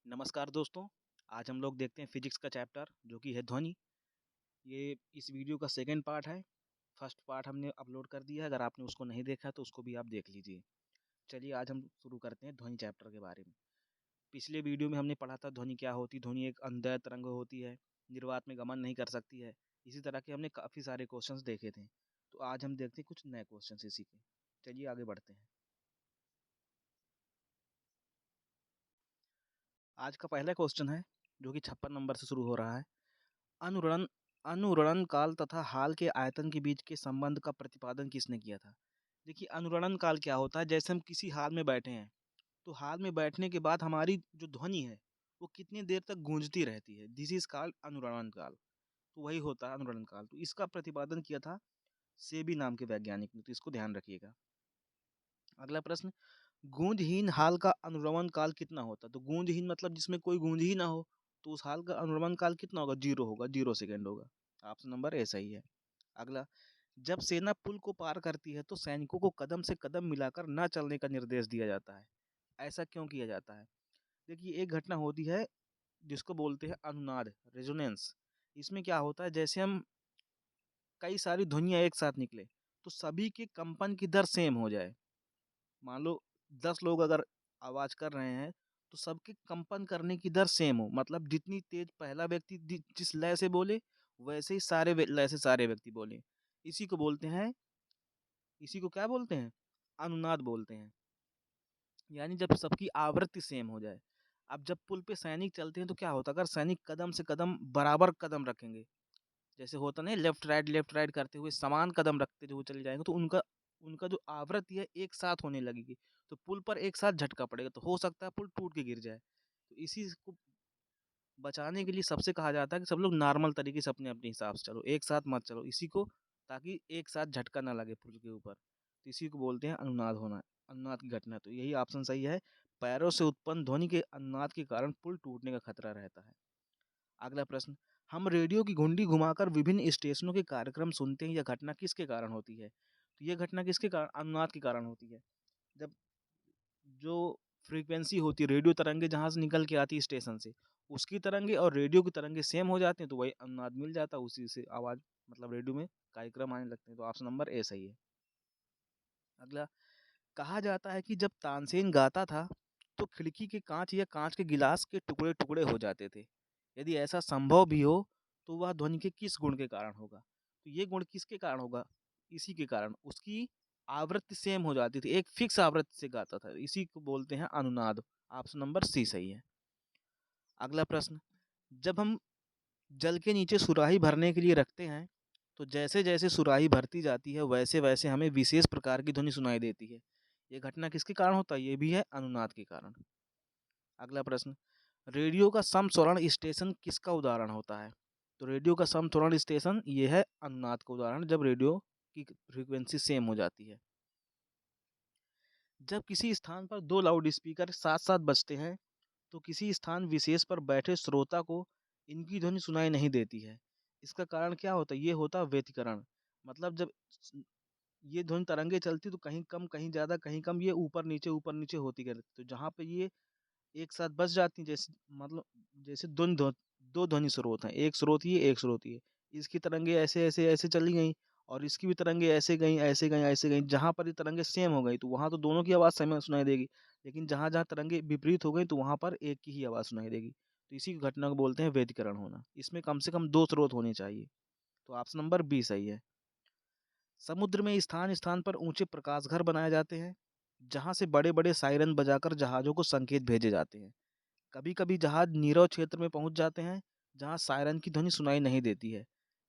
नमस्कार दोस्तों, आज हम लोग देखते हैं फिजिक्स का चैप्टर जो कि है ध्वनि। ये इस वीडियो का सेकंड पार्ट है। फर्स्ट पार्ट हमने अपलोड कर दिया है, अगर आपने उसको नहीं देखा तो उसको भी आप देख लीजिए। चलिए आज हम शुरू करते हैं ध्वनि चैप्टर के बारे में। पिछले वीडियो में हमने पढ़ा था ध्वनि क्या होती है। ध्वनि एक अनुदैर्ध्य तरंग होती है, निर्वात में गमन नहीं कर सकती है। इसी तरह के हमने काफ़ी सारे क्वेश्चंस देखे थे। तो आज हम देखते हैं कुछ नए क्वेश्चंस इसी के। चलिए आगे बढ़ते हैं। आज का पहला क्वेश्चन है जो कि 56 नंबर से शुरू हो रहा है। अनुरण अनुरणन काल तथा हाल के आयतन के बीच के संबंध का प्रतिपादन किसने किया था? देखिए अनुरणन काल क्या होता है, जैसे हम किसी हाल में बैठे हैं, तो हाल में बैठने के बाद हमारी जो ध्वनि है, वो कितनी देर तक गूंजती रहती है। दिस इज कॉल्ड अनुरणन काल। तो वही होता है अनुरणन काल। तो इसका प्रतिपादन किया था सेबी नाम के वैज्ञानिक ने, तो इसको ध्यान रखिएगा। अगला प्रश्न, गूंजहीन हाल का अनुरमण काल कितना होता है? तो गूंजहीन मतलब जिसमें कोई गूंज ही ना हो, तो उस हाल का अनुरमण काल कितना होगा? 0 होगा, 0 सेकंड होगा। ऑप्शन नंबर ए सही है। अगला, जब सेना पुल को पार करती है तो सैनिकों को कदम से कदम मिलाकर न चलने का निर्देश दिया जाता है। ऐसा क्यों किया जाता है? देखिए एक घटना होती है जिसको बोलते हैं अनुनाद, रेजोनेंस। इसमें क्या होता है, जैसे हम कई सारी ध्वनियां एक साथ निकले, तो सभी के कंपन की दर सेम हो जाए। मान लो 10 लोग अगर आवाज कर रहे हैं, तो सबके कंपन करने की दर सेम हो, मतलब जितनी तेज पहला व्यक्ति जिस लय से बोले, वैसे ही सारे लय से सारे व्यक्ति बोले। इसी को बोलते हैं, इसी को क्या बोलते हैं? अनुनाद बोलते हैं। यानी जब सबकी आवृत्ति सेम हो जाए। अब जब पुल पे सैनिक चलते हैं तो क्या होता है, अगर सैनिक कदम से कदम बराबर कदम रखेंगे, जैसे होता नहीं लेफ्ट राइट करते हुए समान कदम रखते हुए चले जाएंगे, तो उनका उनका जो आवृत्ति है एक साथ होने लगेगी। तो पुल पर एक साथ झटका पड़ेगा, तो हो सकता है पुल टूट के गिर जाए। तो इसी को बचाने के लिए सबसे कहा जाता है कि सब लोग नॉर्मल तरीके से अपने अपने हिसाब से चलो, एक साथ मत चलो, इसी को, ताकि एक साथ झटका ना लगे पुल के ऊपर। तो इसी को बोलते हैं अनुनाद होना, अनुनाद की घटना। तो यही ऑप्शन सही है। पैरों से उत्पन्न ध्वनि के अनुनाद के कारण पुल टूटने का खतरा रहता है। अगला प्रश्न, हम रेडियो की घुंडी घुमाकर विभिन्न स्टेशनों के कार्यक्रम सुनते हैं, यह घटना किसके कारण होती है? तो यह घटना किसके कारण? अनुनाद के कारण होती है। जब जो फ्रीक्वेंसी होती है, रेडियो तरंगे जहाँ से निकल के आती है स्टेशन से, उसकी तरंगे और रेडियो की तरंगे सेम हो जाते हैं, तो वही अनुनाद मिल जाता है, उसी से आवाज मतलब रेडियो में कार्यक्रम आने लगते हैं। तो ऑप्शन नंबर ए सही है। अगला, कहा जाता है कि जब तानसेन गाता था तो खिड़की के कांच या कांच के गिलास के टुकड़े टुकड़े हो जाते थे। यदि ऐसा संभव भी हो तो वह ध्वनि के किस गुण के कारण होगा? तो ये गुण किसके कारण होगा? इसी के कारण, उसकी आवृत्ति सेम हो जाती थी, एक फिक्स आवृत्ति से गाता था, इसी को बोलते हैं अनुनाद। ऑप्शन नंबर सी सही है। अगला प्रश्न, जब हम जल के नीचे सुराही भरने के लिए रखते हैं, तो जैसे जैसे सुराही भरती जाती है वैसे वैसे हमें विशेष प्रकार की ध्वनि सुनाई देती है। ये घटना किसके कारण होता है? ये भी है अनुनाद के कारण। अगला प्रश्न, रेडियो का समस्वरण स्टेशन किसका उदाहरण होता है? तो रेडियो का समस्वरण स्टेशन ये है अनुनाद का उदाहरण, जब रेडियो की फ्रीक्वेंसी सेम हो जाती है। जब किसी स्थान पर दो लाउड स्पीकर साथ साथ बजते हैं, तो किसी स्थान विशेष पर बैठे श्रोता को इनकी ध्वनि सुनाई नहीं देती है। इसका कारण क्या होता है? ये होता है व्यतिकरण। मतलब जब ये ध्वनि तरंगे चलती तो कहीं कम कहीं ज़्यादा कहीं कम, ये ऊपर नीचे होती रहती। तो जहाँ पे ये एक साथ बस जाती हैं, जैसे मतलब जैसे दो ध्वनि स्रोत हैं, एक स्रोत ये एक स्रोत ये, इसकी तरंगे ऐसे ऐसे ऐसे चली गई और इसकी भी तरंगे ऐसे गई ऐसे गई ऐसे गई। जहाँ पर ये तरंगे सेम हो गई तो वहाँ तो दोनों की आवाज़ सेम सुनाई देगी, लेकिन जहाँ जहाँ तरंगे विपरीत हो गई तो वहाँ पर एक की ही आवाज़ सुनाई देगी। तो इसी घटना को बोलते हैं व्यतिकरण होना। इसमें कम से कम दो स्रोत होने चाहिए। तो ऑप्शन नंबर बी सही है। समुद्र में स्थान स्थान पर ऊंचे प्रकाश घर बनाए जाते हैं, जहां से बड़े बड़े सायरन बजाकर जहाजों को संकेत भेजे जाते हैं। कभी कभी जहाज नीरव क्षेत्र में पहुंच जाते हैं, जहां सायरन की ध्वनि सुनाई नहीं देती है।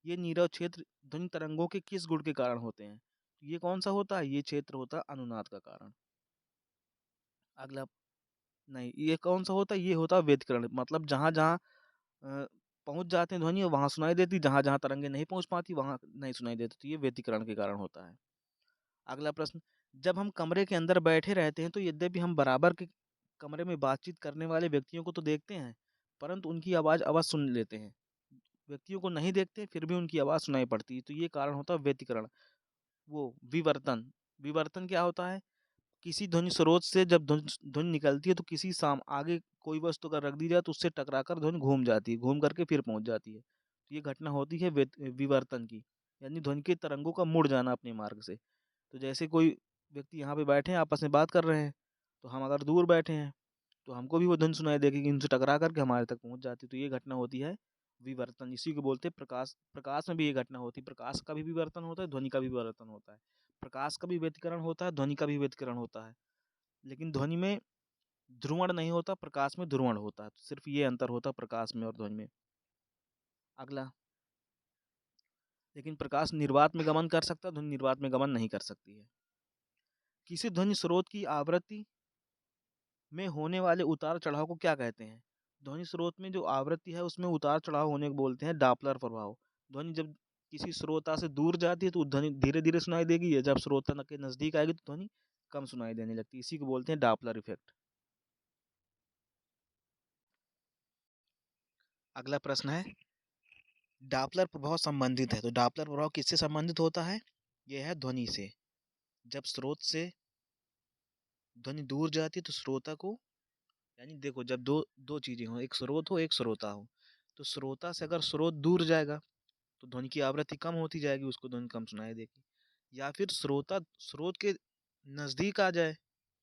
ये नीरव क्षेत्र ध्वनि तरंगों के किस गुण के कारण होते हैं? तो ये कौन सा होता है? ये क्षेत्र होता है अनुनाद का कारण। अगला, नहीं, ये कौन सा होता है? ये होता है व्यतिकरण। मतलब जहां जहां पहुंच जाते हैं ध्वनि वहां सुनाई देती, जहां जहां तरंगे नहीं पहुंच पाती वहां नहीं सुनाई देती। तो ये व्यतिकरण के कारण होता है। अगला प्रश्न, जब हम कमरे के अंदर बैठे रहते हैं तो यद्यपि हम बराबर के कमरे में बातचीत करने वाले व्यक्तियों को तो देखते हैं, परंतु उनकी आवाज़ अवश्य सुन लेते हैं। व्यक्तियों को नहीं देखते फिर भी उनकी आवाज़ सुनाई पड़ती है, तो ये कारण होता है व्यतिकरण। वो विवर्तन, विवर्तन क्या होता है? किसी ध्वनि स्रोत से जब ध्वनि निकलती है तो किसी साम आगे कोई वस्तु अगर रख दी जाए तो उससे टकराकर ध्वनि घूम जाती है, घूम करके फिर पहुँच जाती है। तो ये घटना होती है विवर्तन की, यानी ध्वनि के तरंगों का मुड़ जाना अपने मार्ग से। तो जैसे कोई व्यक्ति यहाँ पे बैठे हैं, आपस में बात कर रहे हैं, तो हम अगर दूर बैठे हैं, तो हमको भी वो ध्वनि सुनाई देगी कि उनसे टकरा करके हमारे तक पहुँच जाती है। तो ये घटना होती है विवर्तन, इसी को बोलते हैं प्रकाश। प्रकाश में भी ये घटना होती है, प्रकाश का भी विवर्तन होता है, ध्वनि का भी विवर्तन होता है। प्रकाश का भी व्यतिकरण होता है, ध्वनि का भी व्यतिकरण होता है। लेकिन ध्वनि में ध्रुवण नहीं होता, प्रकाश में ध्रुवण होता है। तो सिर्फ ये अंतर होता है प्रकाश में और ध्वनि में। अगला, लेकिन प्रकाश निर्वात में गमन कर सकता है, ध्वनि निर्वात में गमन नहीं कर सकती है। किसी ध्वनि स्रोत की आवृत्ति में होने वाले उतार चढ़ाव को क्या कहते हैं? ध्वनि स्रोत में जो आवृत्ति है उसमें उतार चढ़ाव होने को बोलते हैं डॉपलर प्रभाव। ध्वनि जब किसी श्रोता से दूर जाती है तो ध्वनि धीरे धीरे सुनाई देगी, या जब श्रोता के नजदीक आएगी तो ध्वनि कम सुनाई देने लगती है। इसी को बोलते हैं डॉपलर इफेक्ट। अगला प्रश्न है, डॉपलर प्रभाव संबंधित है, तो डॉपलर प्रभाव किससे संबंधित होता है? यह है ध्वनि से। जब स्रोत से ध्वनि दूर जाती है तो श्रोता को, यानी देखो जब दो दो चीजें हो, एक स्रोत हो एक श्रोता हो, तो श्रोता से अगर स्रोत दूर जाएगा तो ध्वनि की आवृत्ति कम होती जाएगी, उसको ध्वनि कम सुनाई देगी। या फिर श्रोता स्रोत के नजदीक आ जाए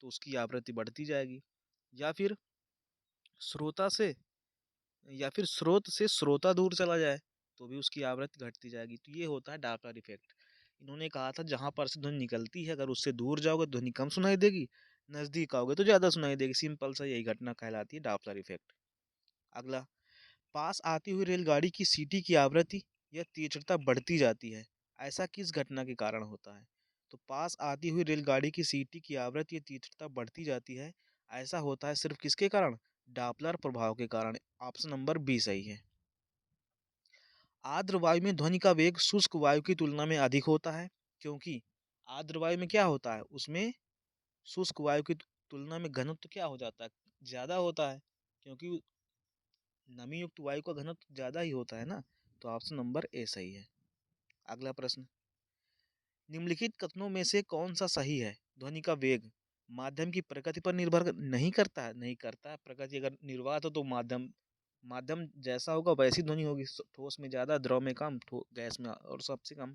तो उसकी आवृत्ति बढ़ती जाएगी। या फिर श्रोता से या फिर स्रोत से श्रोता दूर चला जाए तो भी उसकी आवृत्ति घटती जाएगी। तो ये होता है डॉपलर इफेक्ट। इन्होंने कहा था जहां पर से ध्वनि निकलती है अगर उससे दूर जाओगे तो ध्वनि कम सुनाई देगी, नजदीक आओगे तो ज्यादा सुनाई देगी। सिंपल सा यही घटना कहलाती है डॉपलर इफेक्ट। अगला, पास आती हुई रेलगाड़ी की सीटी की आवृत्ति या तीव्रता बढ़ती जाती है, ऐसा किस घटना के कारण होता है? तो पास आती हुई रेलगाड़ी की सीटी की आवृत्ति या तीव्रता बढ़ती जाती है, ऐसा होता है सिर्फ किसके कारण? डॉपलर प्रभाव के कारण। ऑप्शन नंबर बी सही है। आर्द्र वायु में ध्वनि का वेग शुष्क वायु की तुलना में अधिक होता है, क्योंकि आर्द्र वायु में क्या होता है, उसमें शुष्क वायु की तुलना में घनत्व क्या हो जाता है, ज्यादा होता है, क्योंकि नमी युक्त वायु का घनत्व ज्यादा ही होता है ना। तो ऑप्शन नंबर ए सही है। अगला प्रश्न, निम्नलिखित कथनों में से कौन सा सही है? ध्वनि का वेग माध्यम की प्रकृति पर निर्भर नहीं करता है। नहीं करता है, प्रकृति अगर निर्वात हो तो माध्यम माध्यम जैसा होगा वैसी ध्वनि होगी। ठोस में ज्यादा, द्रव में कम, गैस में और सबसे कम।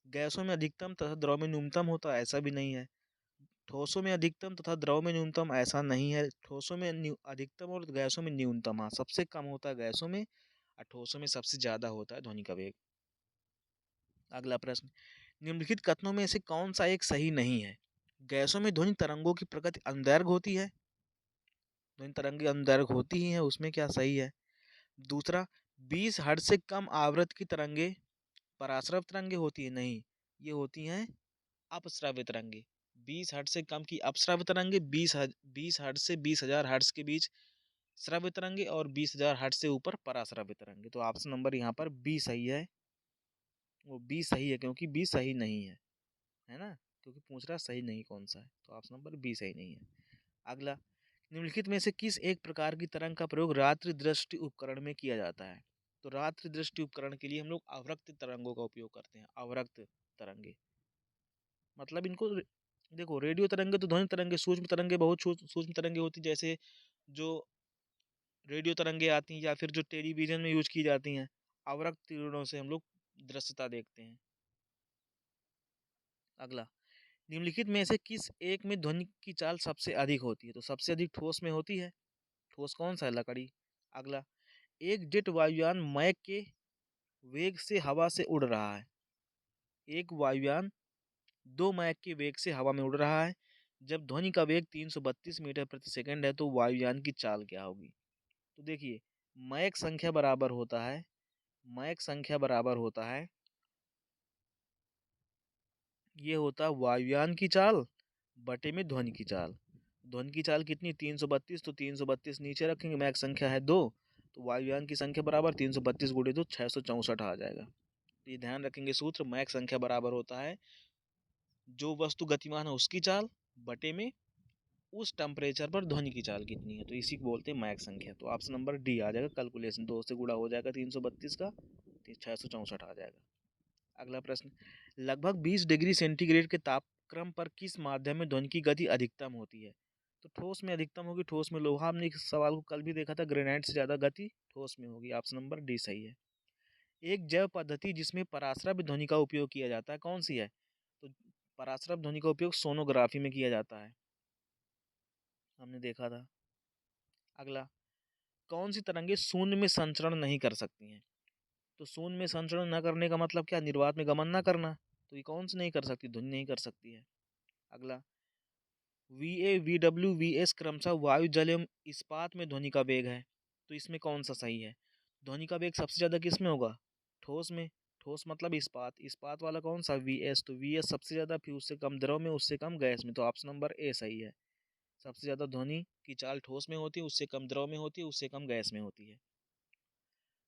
गैसों में अधिकतम तथा द्रव में न्यूनतम होता है, ऐसा भी नहीं है। ठोसों में अधिकतम तथा द्रव में न्यूनतम, ऐसा नहीं है। ठोसों में अधिकतम और गैसों में न्यूनतम, हाँ सबसे कम होता है गैसों में और ठोसों में सबसे ज्यादा होता है ध्वनि का वेग। अगला प्रश्न, निम्नलिखित कथनों में से कौन सा एक सही नहीं है? गैसों में ध्वनि तरंगों की प्रकृति अनुदैर्घ्य होती है। ध्वनि तरंगे अनुदैर्घ्य होती ही है, उसमें क्या सही है? दूसरा, 20 हर्ट्ज से कम आवृत्ति की तरंगे पराश्रव तरंगे होती है। नहीं, ये होती हैं अपश्रव्य तरंगे। 20 हर्ट्ज से कम की अपश्रव्य तरंगे, 20 हर्ट्ज से 20,000 हर्ट्ज के बीच श्रव्य तरंगे, और 20,000 हर्ट्ज से ऊपर पराश्रव्य तरंगे। तो ऑप्शन नंबर यहाँ पर बी सही है। वो बी सही है क्योंकि बी सही नहीं है ना, क्योंकि पूछ रहा सही नहीं कौन सा है, तो ऑप्शन नंबर बी सही नहीं है। अगला, निम्नलिखित में से किस एक प्रकार की तरंग का प्रयोग रात्रि दृष्टि उपकरण में किया जाता है? तो रात्रि दृष्टि उपकरण के लिए हम लोग अवरक्त तरंगों का उपयोग करते हैं। अवरक्त तरंगे मतलब इनको देखो, रेडियो तरंगे तो ध्वनि तरंगे, सूक्ष्म तरंगे बहुत सूक्ष्म तरंगे होती, जैसे जो रेडियो तरंगे आती हैं या फिर जो टेलीविजन में यूज की जाती हैं। अवरक्त किरणों से हम लोग दृश्यता देखते हैं। अगला, निम्नलिखित में से किस एक में ध्वनि की चाल सबसे अधिक होती है? तो सबसे अधिक ठोस में होती है। ठोस कौन सा है? लकड़ी। अगला, एक जेट वायुयान मैक के वेग से हवा से उड़ रहा है। एक वायुयान 2 मैक के वेग से हवा में उड़ रहा है। जब ध्वनि का वेग 332 मीटर प्रति सेकंड है तो वायुयान की चाल क्या होगी? तो देखिए, मैक संख्या बराबर होता है, मैक संख्या बराबर होता है, ये होता है वायुयान की चाल बटे में ध्वनि की चाल। ध्वनि की चाल कितनी? 332, तो 332 नीचे रखेंगे, मैक संख्या है 2, तो वायुयान की संख्या बराबर 332 गुणे 2 664 आ जाएगा। तो ये ध्यान रखेंगे सूत्र, मैक संख्या बराबर होता है जो वस्तु गतिमान है उसकी चाल बटे में उस टेम्परेचर पर ध्वनि की चाल कितनी है, तो इसी को बोलते हैं मैक संख्या। तो ऑप्शन नंबर डी आ जाएगा। कैलकुलेशन 2 से गुणा हो जाएगा 332 का, 664 आ जाएगा। अगला प्रश्न, लगभग 20 डिग्री सेंटीग्रेड के क्रम पर किस माध्यम में ध्वनि की गति अधिकतम होती है? तो ठोस में अधिकतम होगी, ठोस में लोहा। हमने इस सवाल को कल भी देखा था, ग्रेनाइट से ज़्यादा गति ठोस में होगी। ऑप्शन नंबर डी सही है। एक जैव पद्धति जिसमें पराश्रव्य ध्वनि का उपयोग किया जाता है, कौन सी है? तो पराश्रव्य ध्वनि का उपयोग सोनोग्राफी में किया जाता है, हमने देखा था। अगला, कौन सी तरंगे शून्य में संचरण नहीं कर सकती हैं? तो शून्य में संचरण न करने का मतलब क्या? निर्वात में गमन न करना। तो ये कौन सी नहीं कर सकती? ध्वनि नहीं कर सकती है। अगला, VA, VW, VS क्रमशः वायु, जल एवं इस्पात में ध्वनि का वेग है। तो इसमें कौन सा सही है? ध्वनि का वेग सबसे ज़्यादा किस में होगा? ठोस में। ठोस मतलब इस्पात। इस्पात वाला कौन सा? VS। तो VS सबसे ज़्यादा, फिर उससे कम द्रव में, उससे कम गैस में। तो ऑप्शन नंबर ए सही है। सबसे ज़्यादा ध्वनि की चाल ठोस में होती है, उससे कम द्रव में होती है, उससे कम गैस में होती है।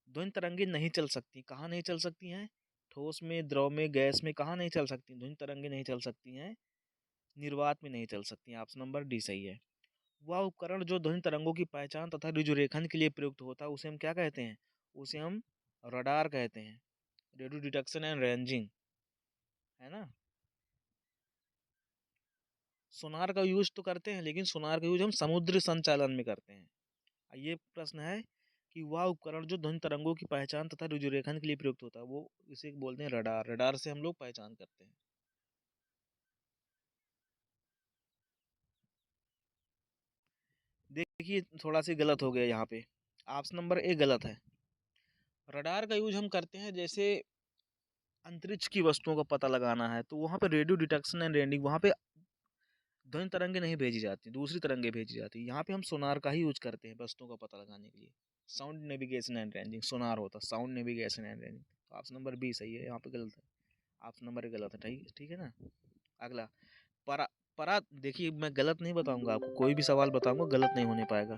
ध्वनि तरंगे नहीं चल सकती, कहाँ नहीं चल सकती हैं? ठोस में, द्रव में, गैस में। कहाँ नहीं चल सकती ध्वनि तरंगे? नहीं चल सकती हैं, निर्वात में नहीं चल सकती हैं। ऑप्शन नंबर डी सही है। वह उपकरण जो ध्वनि तरंगों की पहचान तथा रुजुरेखन के लिए प्रयुक्त होता है, उसे हम क्या कहते हैं? उसे हम रडार कहते हैं। रेडियो डिटेक्शन एंड रेंजिंग, है ना। सोनार का यूज तो करते हैं, लेकिन सोनार का यूज हम समुद्र संचालन में करते हैं। ये प्रश्न है कि वह उपकरण जो ध्वनि तरंगों की पहचान तथा रुजुरेखन के लिए प्रयुक्त होता है, वो इसे बोलते हैं रडार। रडार से हम लोग पहचान करते हैं। देखिए, थोड़ा सी गलत हो गया यहाँ पे। ऑप्शन नंबर ए गलत है। रडार का यूज हम करते हैं जैसे अंतरिक्ष की वस्तुओं का पता लगाना है, तो वहाँ पे रेडियो डिटेक्शन एंड रेंजिंग, वहाँ पे ध्वनि तरंगे नहीं भेजी जाती, दूसरी तरंगे भेजी जाती। यहाँ पे हम सोनार का ही यूज करते हैं वस्तुओं का पता लगाने के लिए। Sound navigation and ranging sonar होता है, साउंड नेविगेशन एंड रेंजिंग। तो ऑप्शन नंबर बी सही है, यहाँ पे गलत है। ऑप्शन नंबर ए गलत है। ठीक, ठीक है ना। अगला, परा परा देखिए, मैं गलत नहीं बताऊंगा आपको, कोई भी सवाल बताऊंगा गलत नहीं होने पाएगा।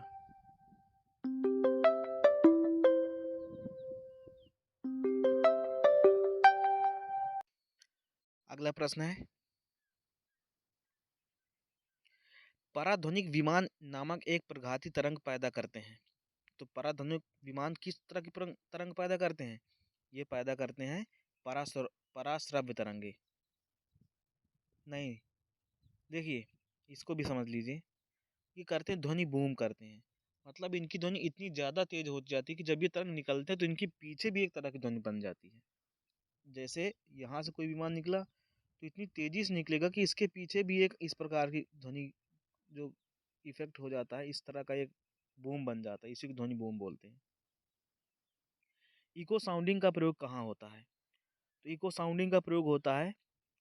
अगला प्रश्न है, पराध्वनिक विमान नामक एक प्रघाती तरंग पैदा करते हैं। तो पराध्वनिक विमान किस तरह की तरंग पैदा करते हैं? ये पैदा करते हैं पराश्रव्य तरंगे। नहीं, देखिए, इसको भी समझ लीजिए। ये करते हैं ध्वनि बूम करते हैं, मतलब इनकी ध्वनि इतनी ज़्यादा तेज हो जाती है कि जब ये तरंग निकलते हैं तो इनके पीछे भी एक तरह की ध्वनि बन जाती है। जैसे यहाँ से कोई विमान निकला तो इतनी तेजी से निकलेगा कि इसके पीछे भी एक इस प्रकार की ध्वनि जो इफेक्ट हो जाता है, इस तरह का एक बूम बन जाता है। इसी को ध्वनि बूम बोलते हैं। इको साउंडिंग का प्रयोग कहाँ होता है? तो इको साउंडिंग का प्रयोग होता है,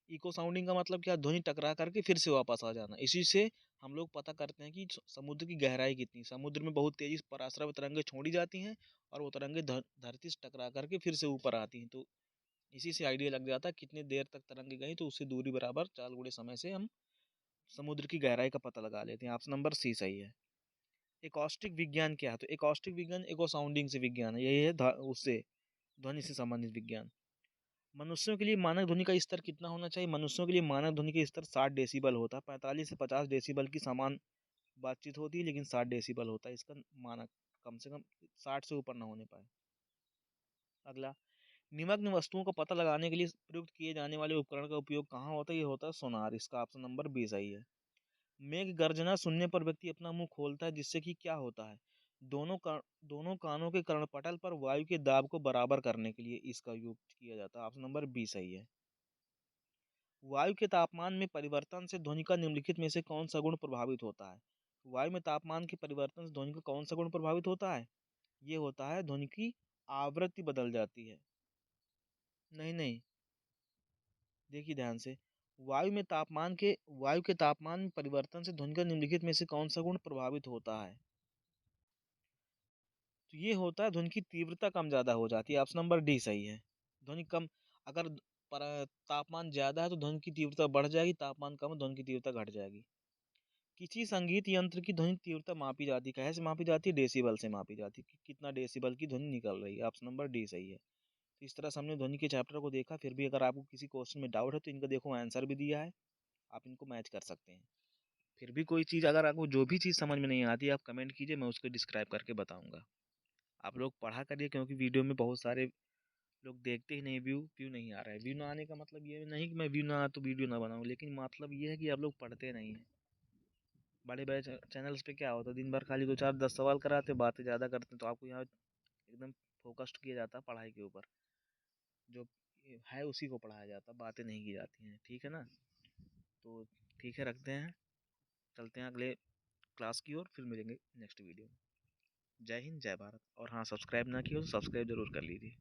इको साउंडिंग का मतलब क्या? ध्वनि टकरा करके फिर से वापस आ जाना। इसी से हम लोग पता करते हैं कि समुद्र की गहराई कितनी। समुद्र में बहुत तेजी से पराश्रय तरंगें छोड़ी जाती हैं और वो तरंगें धरती से टकरा करके फिर से ऊपर आती हैं। तो इसी से आइडिया लग जाता है कितनी देर तक तरंगे गई, तो उससे दूरी बराबर 4 गुणे समय से हम समुद्र की गहराई का पता लगा लेते हैं। ऑप्शन नंबर सी सही है। एकॉस्टिक विज्ञान क्या है? तो एकॉस्टिक विज्ञान इको साउंडिंग से विज्ञान है, यही है उससे ध्वनि से संबंधित विज्ञान। मनुष्यों के लिए मानक ध्वनि का स्तर कितना होना चाहिए? मनुष्यों के लिए मानक ध्वनि का स्तर 60 डेसिबल होता है। 45 से 50 डेसिबल की समान बातचीत होती है, लेकिन 60 डेसिबल होता है इसका मानक। कम से कम 60 से ऊपर ना होने पाए। अगला, निमग्न वस्तुओं का पता लगाने के लिए प्रयुक्त किए जाने वाले उपकरण का उपयोग कहाँ होता है? ये होता है सोनार। इसका ऑप्शन नंबर बी सही है। मेघ गर्जना सुनने पर व्यक्ति अपना मुंह खोलता है, जिससे कि क्या होता है? दोनों कानों के कर्णपटल पर वायु के दाब को बराबर करने के लिए इसका उपयोग किया जाता है। ऑप्शन नंबर बी सही है। वायु के तापमान में परिवर्तन से ध्वनि का निम्नलिखित में से कौन सा गुण प्रभावित होता है? वायु में तापमान के परिवर्तन से ध्वनि का कौन सा गुण प्रभावित होता है? ये होता है ध्वनि की आवृत्ति बदल जाती है। नहीं नहीं, देखिए ध्यान से। वायु के तापमान में परिवर्तन से ध्वनि का निम्नलिखित में से कौन सा गुण प्रभावित होता है? तो ये होता है ध्वनि की तीव्रता कम ज्यादा हो जाती है। ऑप्शन नंबर डी सही है। ध्वनि कम, अगर तापमान ज्यादा है तो ध्वनि की तीव्रता बढ़ जाएगी, तापमान कम है ध्वनि की तीव्रता घट जाएगी। किसी संगीत यंत्र की ध्वनि तीव्रता मापी जाती है, कैसे मापी जाती है? डेसिबल से मापी जाती है कि कितना डेसिबल की ध्वनि निकल रही है। ऑप्शन नंबर डी सही है। तो इस तरह से हमने ध्वनि के चैप्टर को देखा। फिर भी अगर आपको किसी क्वेश्चन में डाउट है तो इनका देखो आंसर भी दिया है, आप इनको मैच कर सकते हैं। फिर भी कोई चीज़, अगर आपको जो भी चीज़ समझ में नहीं आती आप कमेंट कीजिए, मैं उसको डिस्क्राइब करके बताऊंगा। आप लोग पढ़ा करिए, क्योंकि वीडियो में बहुत सारे लोग देखते ही नहीं, व्यू नहीं आ रहा है। व्यू ना आने का मतलब ये नहीं कि मैं व्यू ना तो वीडियो ना बनाऊँ, लेकिन मतलब ये है कि आप लोग पढ़ते नहीं हैं। बड़े बड़े चैनल्स पे क्या होता है, दिन भर खाली 2 4 10 सवाल कराते, बातें ज़्यादा करते हैं। तो आपको यहाँ एकदम फोकस्ड किया जाता है पढ़ाई के ऊपर, जो है उसी को पढ़ाया जाता है, बातें नहीं की जाती हैं। ठीक है ना? तो ठीक है, रखते हैं, चलते हैं अगले क्लास की ओर, फिर मिलेंगे नेक्स्ट वीडियो में। जय हिंद, जय भारत। और हाँ, सब्सक्राइब ना किया हो तो सब्सक्राइब जरूर कर लीजिए।